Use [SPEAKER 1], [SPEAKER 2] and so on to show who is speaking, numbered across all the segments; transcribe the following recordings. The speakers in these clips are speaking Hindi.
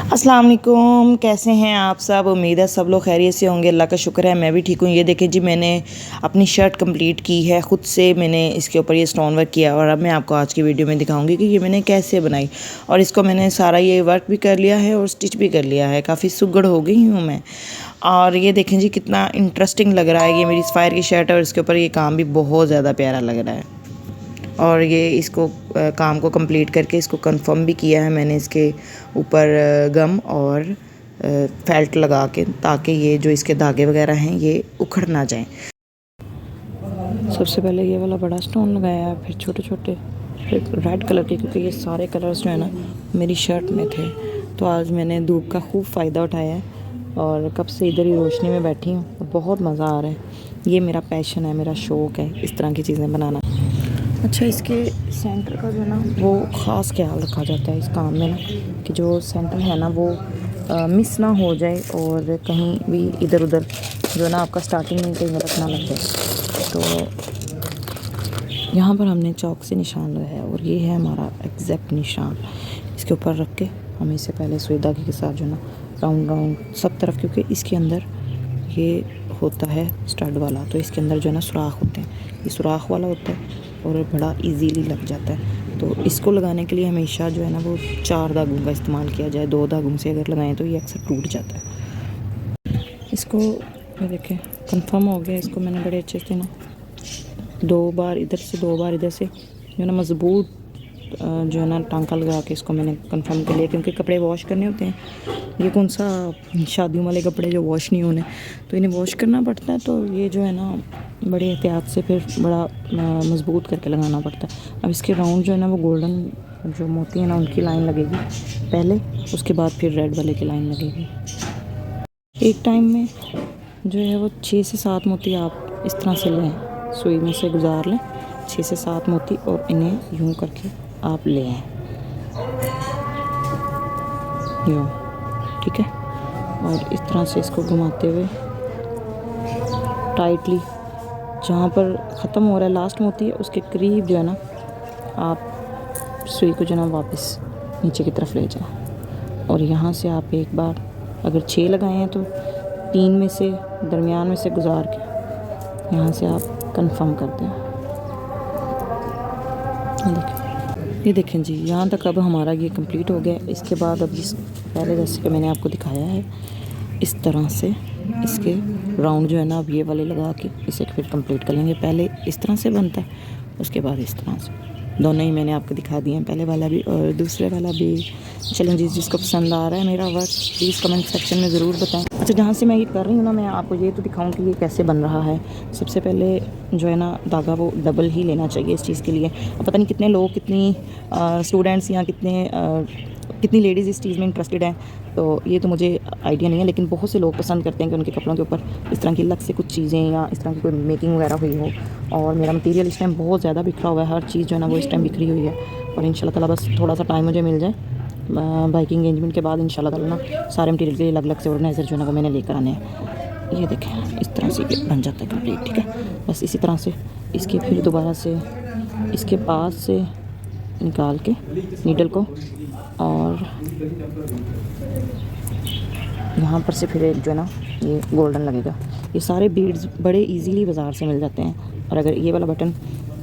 [SPEAKER 1] अस्सलाम वालेकुम, कैसे हैं आप सब। उम्मीद है सब लोग खैरियत से होंगे। अल्लाह का शुक्र है मैं भी ठीक हूँ। ये देखें जी, मैंने अपनी शर्ट कंप्लीट की है ख़ुद से। मैंने इसके ऊपर ये स्टोन वर्क किया और अब मैं आपको आज की वीडियो में दिखाऊंगी कि ये मैंने कैसे बनाई। और इसको मैंने सारा ये वर्क भी कर लिया है और स्टिच भी कर लिया है। काफ़ी सुगड़ हो गई हूँ मैं। और ये देखें जी, कितना इंटरेस्टिंग लग रहा है। ये मेरी स्पायर की शर्ट है और इसके ऊपर ये काम भी बहुत ज़्यादा प्यारा लग रहा है। और ये इसको काम को कंप्लीट करके इसको कंफर्म भी किया है मैंने इसके ऊपर गम और फेल्ट लगा के, ताकि ये जो इसके धागे वगैरह हैं ये उखड़ ना जाएं। सबसे पहले ये वाला बड़ा स्टोन लगाया, फिर छोटे छोटे, फिर रेड कलर के, क्योंकि ये सारे कलर्स जो है ना मेरी शर्ट में थे। तो आज मैंने धूप का खूब फ़ायदा उठाया है और कब से इधर ही रोशनी में बैठी हूँ। बहुत मज़ा आ रहा है। ये मेरा पैशन है, मेरा शौक़ है इस तरह की चीज़ें बनाना। अच्छा, इसके सेंटर का जो है ना वो ख़ास ख्याल रखा जाता है इस काम में ना, कि जो सेंटर है ना वो मिस ना हो जाए और कहीं भी इधर उधर जो है ना आपका स्टार्टिंग में कहीं गलत ना लग जाए। तो यहाँ पर हमने चौक से निशान लगाया और ये है हमारा एग्जैक्ट निशान। इसके ऊपर रख के हमें इसे पहले सुई धागे के साथ जो है ना राउंड राउंड सब तरफ, क्योंकि इसके अंदर ये होता है स्टड वाला, तो इसके अंदर जो है ना सुराख होते हैं। ये सुराख वाला होता है और बड़ा इजीली लग जाता है। तो इसको लगाने के लिए हमेशा जो है ना वो 4 धागों का इस्तेमाल किया जाए। 2 धागों से अगर लगाएं तो ये अक्सर टूट जाता है। इसको ये देखें कंफर्म हो गया। इसको मैंने बड़े अच्छे से ना 2 बार इधर से 2 बार इधर से जो है ना मज़बूत जो है ना टांका लगा के इसको मैंने कंफर्म कर लिया, क्योंकि कपड़े वॉश करने होते हैं। ये कौन सा शादियों वाले कपड़े जो वॉश नहीं होने, तो इन्हें वॉश करना पड़ता है। तो ये जो है ना बड़े एहतियात से फिर बड़ा मज़बूत करके लगाना पड़ता है। अब इसके राउंड जो है ना वो गोल्डन जो मोती है ना उनकी लाइन लगेगी पहले, उसके बाद फिर रेड वाले की लाइन लगेगी। एक टाइम में जो है वो 6 से 7 मोती आप इस तरह से लें, सुई में से गुजार लें 6 से 7 मोती और इन्हें यूँ करके आप ले आएँ यूँ, ठीक है। और इस तरह से इसको घुमाते हुए टाइटली जहाँ पर ख़त्म हो रहा है लास्ट मोती है उसके करीब जो है ना आप सुई को जो है ना वापस नीचे की तरफ ले जाएं। और यहाँ से आप एक बार अगर 6 लगाए हैं तो 3 में से दरमियान में से गुजार के यहाँ से आप कंफर्म कर दें। ये देखें जी, यहाँ तक अब हमारा ये कंप्लीट हो गया। इसके बाद अब जिस पहले जैसे कि मैंने आपको दिखाया है इस तरह से इसके राउंड जो है ना अब ये वाले लगा के इसे फिर कंप्लीट कर लेंगे। पहले इस तरह से बनता है, उसके बाद इस तरह से। दोनों ही मैंने आपको दिखा दिए हैं, पहले वाला भी और दूसरे वाला भी। चलें जी, जिसको पसंद आ रहा है मेरा वर्क प्लीज़ कमेंट सेक्शन में ज़रूर बताएं। अच्छा, जहाँ से मैं ये कर रही हूँ ना मैं आपको ये तो दिखाऊँ कि ये कैसे बन रहा है। सबसे पहले जो है ना धागा वो डबल ही लेना चाहिए इस चीज़ के लिए। अब पता नहीं कितने लोग, कितनी स्टूडेंट्स या कितनी लेडीज़ इस चीज़ में इंटरेस्टेड हैं, तो ये तो मुझे आइडिया नहीं है, लेकिन बहुत से लोग पसंद करते हैं कि उनके कपड़ों के ऊपर इस तरह की अलग से कुछ चीज़ें या इस तरह की कोई मेकिंग वगैरह हुई हो। और मेरा मटीरियल इस टाइम बहुत ज़्यादा बिखरा हुआ है, हर चीज़ जो है ना वो इस टाइम बिखरी हुई है। और इंशाल्लाह ताला बस थोड़ा सा टाइम मुझे मिल जाए बाइकिंग एंगेजमेंट के बाद इंशाल्लाह ताला ना सारे मटीरियल के अलग अलग से ऑर्गेनाइज़र जो है ना वो मैंने लेकर आने हैं। ये देखें इस तरह से ये बन जाता है कंप्लीट, ठीक है। बस इसी तरह से इसके फिर दोबारा से इसके पास से निकाल के नीडल को और यहाँ पर से फिर एक जो है ना ये गोल्डन लगेगा। ये सारे बीड्स बड़े इजीली बाज़ार से मिल जाते हैं। और अगर ये वाला बटन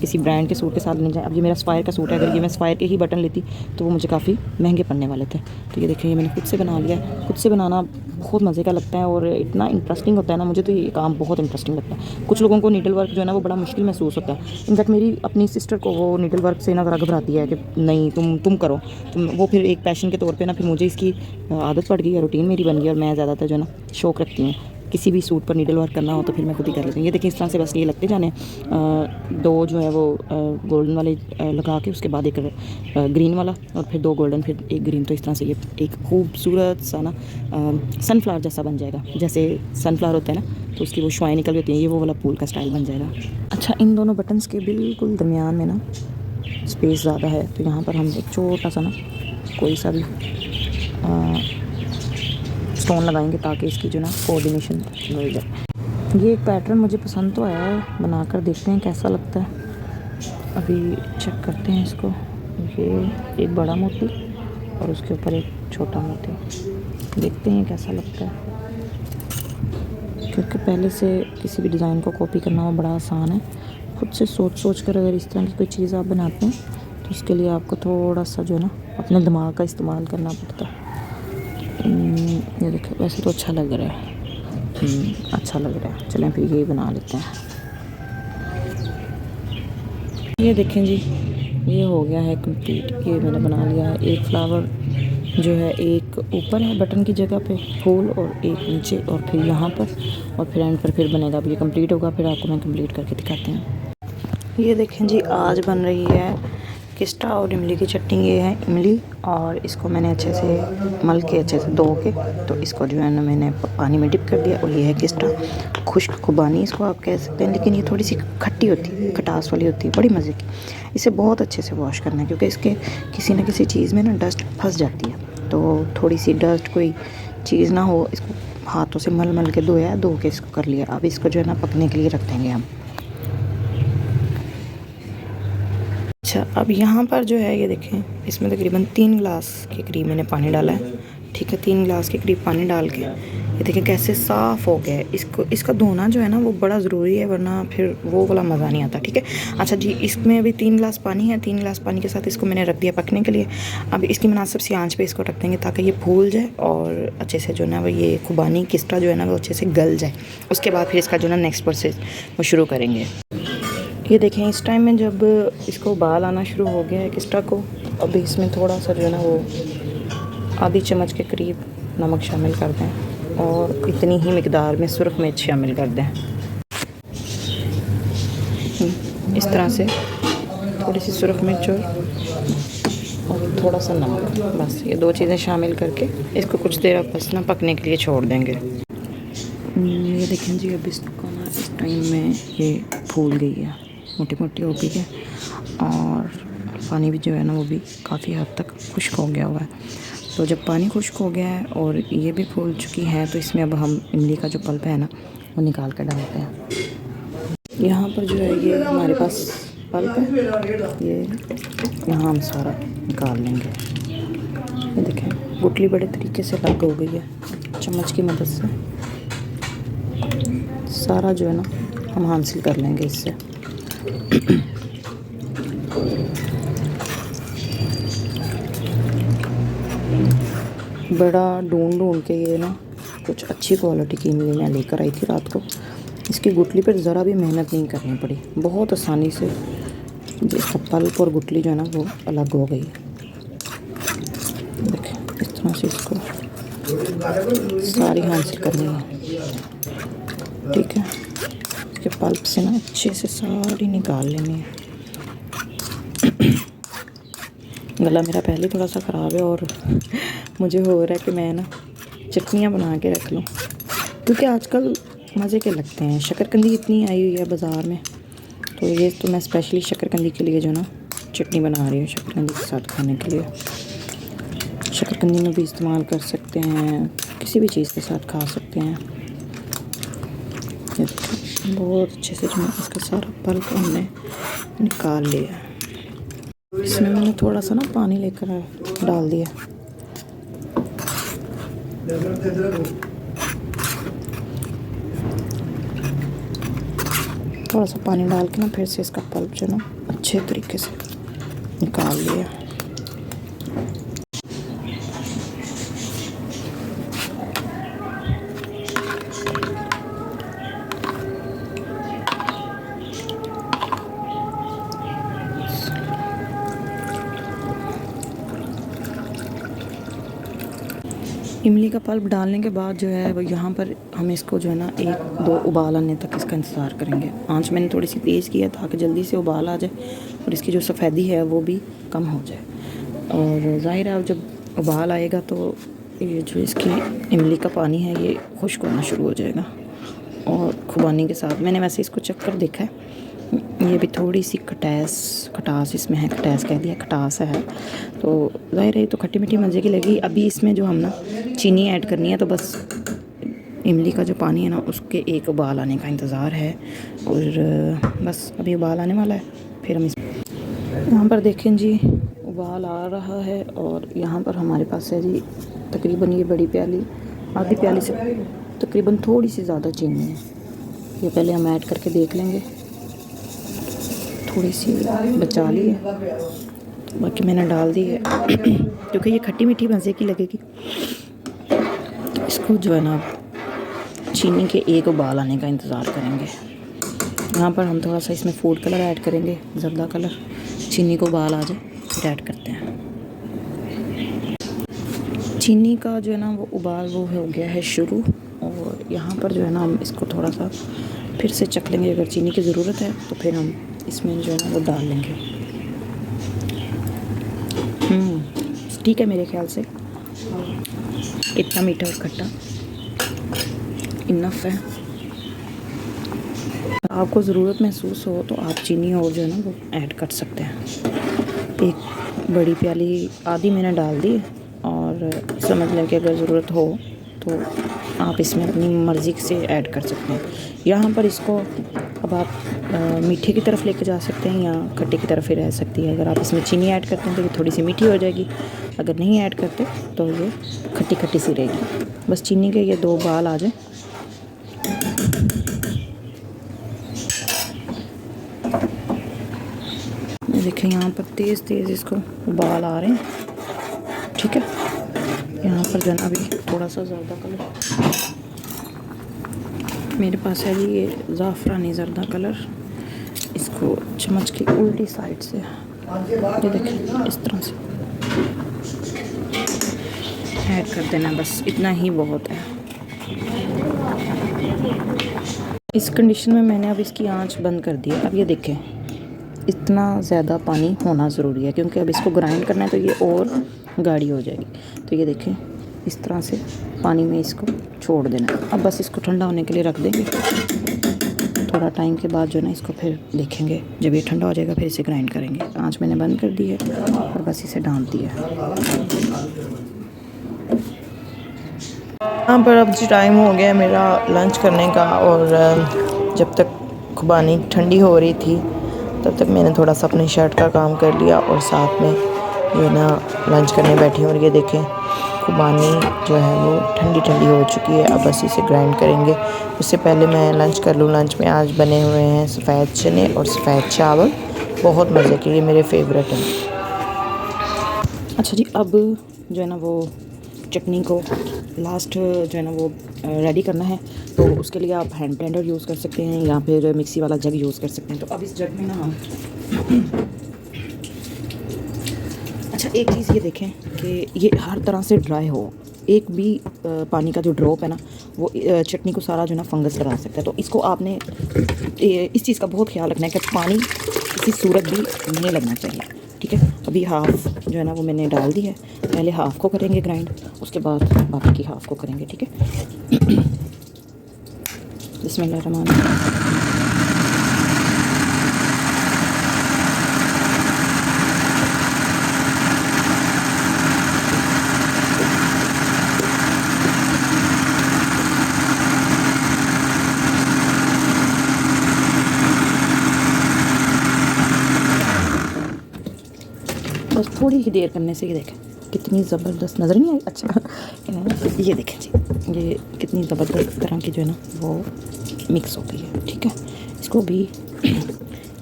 [SPEAKER 1] किसी ब्रांड के सूट के साथ लेना जाए, अब ये मेरा स्पायर का सूट है, अगर ये मैं स्पायर के ही बटन लेती तो वो मुझे काफ़ी महंगे पड़ने वाले थे। तो ये देखिए, ये मैंने खुद से बना लिया। खुद से बनाना बहुत मज़े का लगता है और इतना इंटरेस्टिंग होता है ना, मुझे तो ये काम बहुत इंटरेस्टिंग लगता है। कुछ लोगों को नीडल वर्क जो है ना वो बड़ा मुश्किल महसूस होता है। इनफैक्ट मेरी अपनी सिस्टर को वो नीडल वर्क से ना ज़रा घबराती है कि नहीं तुम करो। वो फिर एक पैशन के तौर पर ना फिर मुझे इसकी आदत पड़ गई है, रूटीन मेरी बन गई और मैं ज़्यादातर जो है ना शौक़ रखती हूँ किसी भी सूट पर नीडल वर्क करना हो तो फिर मैं खुद ही कर लेती हूँ। ये देखिए इस तरह से बस ये लगते जाने 2 जो है वो गोल्डन वाले लगा के उसके बाद एक ग्रीन वाला और फिर 2 गोल्डन फिर एक ग्रीन। तो इस तरह से ये एक खूबसूरत सा ना सनफ्लावर जैसा बन जाएगा। जैसे सनफ्लावर होता है ना तो उसकी वो शुआएँ निकल होती हैं, ये वो वाला फूल का स्टाइल बन जाएगा। अच्छा, इन दोनों बटन्स के बिल्कुल दरमियान में ना स्पेस ज़्यादा है, तो यहाँ पर हम एक छोटा सा ना कोई सा भी स्टोन लगाएंगे ताकि इसकी जो ना कोऑर्डिनेशन मिल जाए। ये एक पैटर्न मुझे पसंद तो आया है, बनाकर देखते हैं कैसा लगता है। अभी चेक करते हैं इसको। ये एक बड़ा मोती और उसके ऊपर एक छोटा मोती। देखते हैं कैसा लगता है, क्योंकि पहले से किसी भी डिज़ाइन को कॉपी करना वो बड़ा आसान है। खुद से सोच कर अगर इस तरह की कोई चीज़ आप बनाते हैं तो उसके लिए आपको थोड़ा सा जो है ना अपने दिमाग का इस्तेमाल करना पड़ता है। ये देखो, वैसे तो अच्छा लग रहा है। अच्छा लग रहा है, चलें फिर यही बना लेते हैं। ये देखें जी, ये हो गया है कंप्लीट। ये मैंने बना लिया है। एक फ्लावर जो है, एक ऊपर है बटन की जगह पे फूल, और एक नीचे, और फिर यहाँ पर, और फिर एंड पर फिर बनेगा। अब ये कंप्लीट होगा, फिर आपको मैं कंप्लीट करके दिखाते हैं। ये देखें जी, आज बन रही है किस्टा और इमली की चटनी। ये है इमली, और इसको मैंने अच्छे से मल के, अच्छे से धो के, तो इसको जो है ना मैंने पानी में डिप कर दिया। और ये है किस्टा, खुश्क खुबानी इसको आप कह सकते हैं, लेकिन ये थोड़ी सी खट्टी होती है, खटास वाली होती है, बड़ी मज़े की। इसे बहुत अच्छे से वॉश करना है, क्योंकि इसके किसी न किसी चीज़ में ना डस्ट फंस जाती है। तो थोड़ी सी डस्ट कोई चीज़ ना हो, इसको हाथों से मल के धोया, धो के इसको कर लिया। अब इसको जो है ना पकने के लिए रख देंगे हम। अच्छा, अब यहाँ पर जो है ये देखें, इसमें तकरीबन 3 गिलास के करीब मैंने पानी डाला है। ठीक है, 3 गिलास के करीब पानी डाल के ये देखें कैसे साफ़ हो गया है। इसका धोना जो है ना वो बड़ा ज़रूरी है, वरना फिर वो वाला मज़ा नहीं आता। ठीक है, अच्छा जी, इसमें अभी 3 गिलास पानी है। 3 गिलास पानी के साथ इसको मैंने रख दिया पकने के लिए। अब इसकी मुनासिब सी आंच पे इसको रख देंगे, ताकि ये फूल जाए और अच्छे से जो है ना वो ये खुबानी किस्टा जो है ना वो अच्छे से गल जाए। उसके बाद फिर इसका जो है ना नेक्स्ट प्रोसेस वो शुरू करेंगे। ये देखें, इस टाइम में जब इसको उबाल आना शुरू हो गया है किस्टा को, अभी इसमें थोड़ा सा जो है ना वो आधी चम्मच के करीब नमक शामिल कर दें, और इतनी ही मिकदार में सुरख मिर्च शामिल कर दें। इस तरह से थोड़ी सी सुरख मिर्च और थोड़ा सा नमक, बस ये 2 चीज़ें शामिल करके इसको कुछ देर बस ना पकने के लिए छोड़ देंगे। ये देखें जी, अब इसको ना इस टाइम में ये फूल गई है, मोटी मोटी हो गई है, और पानी भी जो है ना वो भी काफ़ी हद तक खुश्क हो गया हुआ है। तो जब पानी खुश्क हो गया है और ये भी फूल चुकी है, तो इसमें अब हम इमली का जो पल्प है ना वो निकाल कर डालते हैं। यहाँ पर जो है ये हमारे पास पल्प है, ये यहाँ हम सारा निकाल लेंगे। ये देखें, गुठली बड़े तरीके से लग हो गई है। चम्मच की मदद से सारा जो है ना हम हासिल कर लेंगे इससे। बड़ा ढूंढ के ये ना कुछ अच्छी क्वालिटी की इमली मैं लेकर आई थी रात को। इसकी गुठली पर ज़रा भी मेहनत नहीं करनी पड़ी, बहुत आसानी से इसका पल्प और गुठली जो है ना वो अलग हो गई। देखें, इस तरह से इसको सारी हासिल करनी है। ठीक है, इसके पल्प से ना अच्छे से सारी निकाल लेनी है। गला मेरा पहले थोड़ा सा ख़राब है, और मुझे हो रहा है कि मैं ना चटनियाँ बना के रख लूँ, क्योंकि आजकल मज़े के लगते हैं। शक्करकंदी इतनी आई हुई है बाज़ार में, तो ये तो मैं स्पेशली शक्करकंदी के लिए जो ना चटनी बना रही हूँ, शक्करकंदी के साथ खाने के लिए। शक्करकंदी में भी इस्तेमाल कर सकते हैं, किसी भी चीज़ के साथ खा सकते हैं। बहुत अच्छे से जो इसका सारा पल्प हमने निकाल लिया। इसमें मैंने थोड़ा सा ना पानी लेकर डाल दिया। थोड़ा सा पानी डाल के ना फिर से इसका पल्प जो ना अच्छे तरीके से निकाल लिया। इमली का पल्प डालने के बाद जो है वो यहाँ पर हम इसको जो है ना 1-2 उबाल आने तक इसका इंतज़ार करेंगे। आंच मैंने थोड़ी सी तेज़ की है ताकि जल्दी से उबाल आ जाए और इसकी जो सफ़ेदी है वो भी कम हो जाए। और ज़ाहिर है अब जब उबाल आएगा तो ये जो इसकी इमली का पानी है ये खुश्क होना शुरू हो जाएगा, और खुबानी के साथ मैंने वैसे इसको चख कर देखा है, ये भी थोड़ी सी खटास इसमें है। खटास कह दिया, खटास है, तो ज़ाहिर है तो खट्टी मीठी मज़े की लगी। अभी इसमें जो हम ना चीनी ऐड करनी है, तो बस इमली का जो पानी है ना उसके एक उबाल आने का इंतज़ार है, और बस अभी उबाल आने वाला है। फिर हम इस यहाँ पर देखें जी, उबाल आ रहा है और यहाँ पर हमारे पास है जी तकरीबन ये बड़ी प्याली, आधी प्याली से तकरीबन थोड़ी सी ज़्यादा चीनी है। ये पहले हम ऐड करके देख लेंगे, थोड़ी सी बचा ली है, बाकी मैंने डाल दी है क्योंकि ये खट्टी मीठी मज़े की लगेगी। इसको जो है ना चीनी के एक उबाल आने का इंतज़ार करेंगे। यहाँ पर हम थोड़ा सा इसमें फूड कलर ऐड करेंगे, ज़र्दा कलर। चीनी को उबाल आ जाए फिर ऐड करते हैं। चीनी का जो है ना वो उबाल वो हो गया है शुरू, और यहाँ पर जो है ना हम इसको थोड़ा सा फिर से चख लेंगे। अगर चीनी की ज़रूरत है तो फिर हम इसमें जो है ना वो डाल लेंगे। ठीक है, मेरे ख्याल से इतना मीठा और खट्टा इनफ है। आपको ज़रूरत महसूस हो तो आप चीनी और जो है ना वो ऐड कर सकते हैं। एक बड़ी प्याली आधी मैंने डाल दी और समझ लें कि अगर ज़रूरत हो तो आप इसमें अपनी मर्ज़ी से ऐड कर सकते हैं। यहाँ पर इसको अब आप मीठे की तरफ लेके जा सकते हैं या खट्टे की तरफ ही रह सकती है। अगर आप इसमें चीनी ऐड करते हैं तो ये थोड़ी सी मीठी हो जाएगी, अगर नहीं ऐड करते तो ये खट्टी खट्टी सी रहेगी। बस चीनी के ये 2 उबाल आ जाए। देखें यहाँ पर तेज़ तेज़ इसको उबाल आ रहे हैं, ठीक है। यहाँ पर जो है ना अभी थोड़ा सा ज़र्दा कलर मेरे पास है जी, ये ज़ाफ़रानी ज़र्दा कलर। इसको चम्मच की उल्टी साइड से ये देखें इस तरह से ऐड कर देना, बस इतना ही बहुत है। इस कंडीशन में मैंने अब इसकी आंच बंद कर दी है। अब ये देखें इतना ज़्यादा पानी होना ज़रूरी है क्योंकि अब इसको ग्राइंड करना है तो ये और गाढ़ी हो जाएगी। तो ये देखें इस तरह से पानी में इसको छोड़ देना। अब बस इसको ठंडा होने के लिए रख देंगे। थोड़ा टाइम के बाद जो है ना इसको फिर देखेंगे, जब ये ठंडा हो जाएगा फिर इसे ग्राइंड करेंगे। आंच मैंने बंद कर दी है और बस इसे ढाँप दिया है।
[SPEAKER 2] यहाँ पर अब जी टाइम हो गया मेरा लंच करने का, और जब तक खुबानी ठंडी हो रही थी तब तक मैंने थोड़ा सा अपनी शर्ट का काम कर लिया और साथ में जो है ना लंच करने बैठी हूँ। और ये देखें खुबानी जो है वो ठंडी ठंडी हो चुकी है। अब बस इसे ग्राइंड करेंगे। उससे पहले मैं लंच कर लूँ। लंच में आज बने हुए हैं सफ़ेद चने और सफ़ेद चावल, बहुत मज़े के, ये मेरे फेवरेट हैं।
[SPEAKER 1] अच्छा जी, अब जो है ना वो चटनी को लास्ट जो है ना वो रेडी करना है, तो उसके लिए आप हैंड ब्लेंडर यूज़ कर सकते हैं या फिर मिक्सी वाला जग यूज़ कर सकते हैं। तो अब इस जग में ना हम अच्छा एक चीज़ ये देखें कि ये हर तरह से ड्राई हो, एक भी पानी का जो ड्रॉप है ना वो चटनी को सारा जो है ना फंगस लगा सकता है। तो इसको आपने इस चीज़ का बहुत ख्याल रखना है कि पानी किसी सूरत भी नहीं लगना चाहिए, ठीक है। अभी हाफ़ जो है ना वो मैंने डाल दी है। पहले हाफ़ को करेंगे ग्राइंड, उसके बाद बाकी की हाफ़ को करेंगे, ठीक है। बिस्मिल्लाहिर्रहमानिर्रहीम। बस थोड़ी ही देर करने से ये देखें कितनी ज़बरदस्त, नज़र नहीं आई? अच्छा ये देखें जी, ये कितनी ज़बरदस्त तरह की जो है ना वो मिक्स हो गई है, ठीक है। इसको भी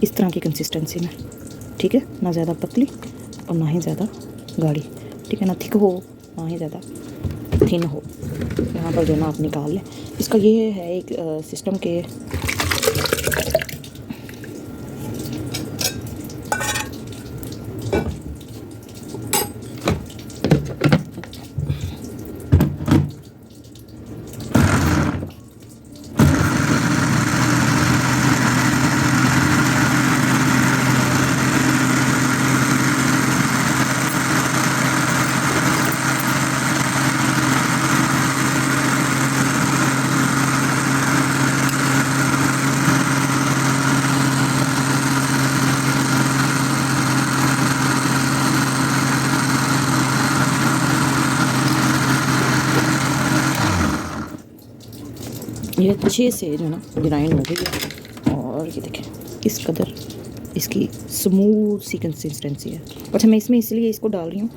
[SPEAKER 1] इस तरह की कंसिस्टेंसी में, ठीक है, ना ज़्यादा पतली और ना ही ज़्यादा गाढ़ी, ठीक है, ना थिक हो ना ही ज़्यादा थिन हो। यहाँ पर जो है ना आप निकाल लें। इसका ये है एक सिस्टम के ये अच्छे से जो है ना ग्राइंड हो गई है। और ये देखें इस कदर इसकी स्मूथ सी कंसिस्टेंसी है। अच्छा, मैं इसमें इसलिए इसको डाल रही हूँ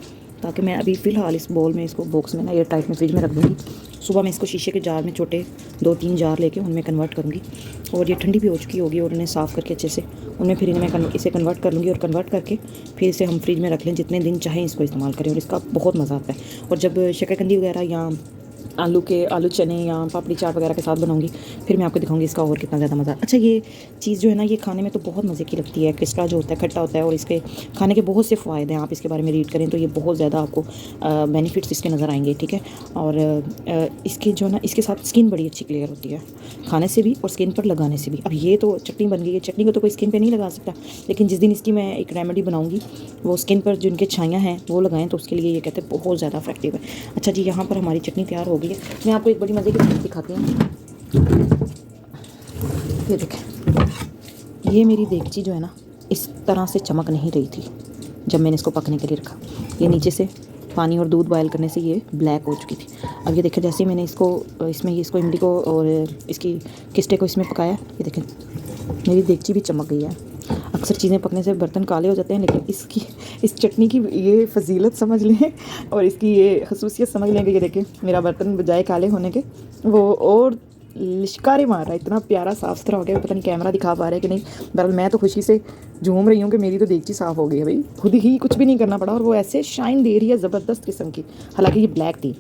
[SPEAKER 1] ताकि मैं अभी फ़िलहाल इस बॉल में, इसको बॉक्स में ना एयर टाइट में फ्रिज में रख दूँगी। सुबह मैं इसको शीशे के जार में छोटे 2-3 जार लेके उनमें कन्वर्ट करूँगी, और ये ठंडी भी हो चुकी होगी, और उन्हें साफ़ करके अच्छे से उनमें फिर इन्हें इसे कन्वर्ट कर लूँगी, और कन्वर्ट करके फिर इसे हम फ्रिज में रख लें, जितने दिन चाहें इसको इस्तेमाल करें, और इसका बहुत मज़ा आता है। और जब शकरकंदी वगैरह या आलू चने या पापड़ी चाट वगैरह के साथ बनाऊंगी, फिर मैं आपको दिखाऊंगी इसका और कितना ज़्यादा मज़ा। अच्छा, ये चीज़ जो है ना, ये खाने में तो बहुत मज़े की लगती है। क्रिस्टा जो होता है खट्टा होता है, और इसके खाने के बहुत से फ़ायदे हैं। आप इसके बारे में रीड करें तो ये बहुत ज़्यादा आपको बेनिफिट्स इसके नज़र आएंगे, ठीक है। और इसके जो ना, इसके साथ स्किन बड़ी अच्छी क्लियर होती है खाने से भी और स्किन पर लगाने से भी। अब ये तो चटनी बन गई है, चटनी को तो कोई स्किन पर नहीं लगा सकता, लेकिन जिस दिन इसकी मैं एक रेमेडी बनाऊँगी वो स्किन पर जिनके छाइयाँ हैं वो लगाएं, तो उसके लिए ये कहते हैं बहुत ज़्यादा इफेक्टिव है। अच्छा जी, यहाँ पर हमारी चटनी तैयार हो गई है। मैं आपको एक बड़ी मज़े की चीज़ दिखाती हूँ। ये देखें, ये मेरी देगची जो है ना, इस तरह से चमक नहीं रही थी जब मैंने इसको पकने के लिए रखा। ये नीचे से पानी और दूध बॉयल करने से ये ब्लैक हो चुकी थी। अब ये देखें, जैसे ही मैंने इसको इमली को और इसकी किस्टे को इसमें पकाया, ये देखें मेरी देगची भी चमक गई है। अक्सर चीज़ें पकने से बर्तन काले हो जाते हैं, लेकिन इस चटनी की ये फजीलत समझ लें और इसकी ये खसूसियत समझ लें कि ये देखें मेरा बर्तन बजाय काले होने के वो और लिश्कारे मार रहा है, इतना प्यारा साफ़ सुथरा हो गया। पता नहीं कैमरा दिखा पा रहा है कि नहीं, बहरहाल मैं तो खुशी से झूम रही हूँ कि मेरी तो देगची साफ़ हो गई है भाई, खुद ही कुछ भी नहीं करना पड़ा, और वो ऐसे शाइन दे रही है ज़बरदस्त किस्म की। हालांकि ये ब्लैक थी,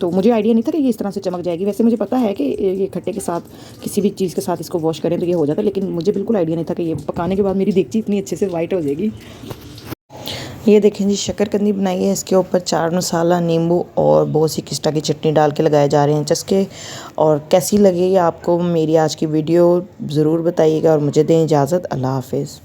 [SPEAKER 1] तो मुझे आइडिया नहीं था कि ये इस तरह से चमक जाएगी। वैसे मुझे पता है कि ये खट्टे के साथ किसी भी चीज़ के साथ इसको वॉश करें तो ये हो जाता है, लेकिन मुझे बिल्कुल आइडिया नहीं था कि ये पकाने के बाद मेरी देगची इतनी अच्छे से वाइट हो जाएगी।
[SPEAKER 2] ये देखें जी, शकरकंदी बनाई है, इसके ऊपर चाट मसाला, नींबू और बहुत सी किस्टा की चटनी डाल के लगाए जा रहे हैं चस्के। और कैसी लगी आपको मेरी आज की वीडियो ज़रूर बताइएगा, और मुझे दें इजाज़त। अल्लाह हाफ़िज़।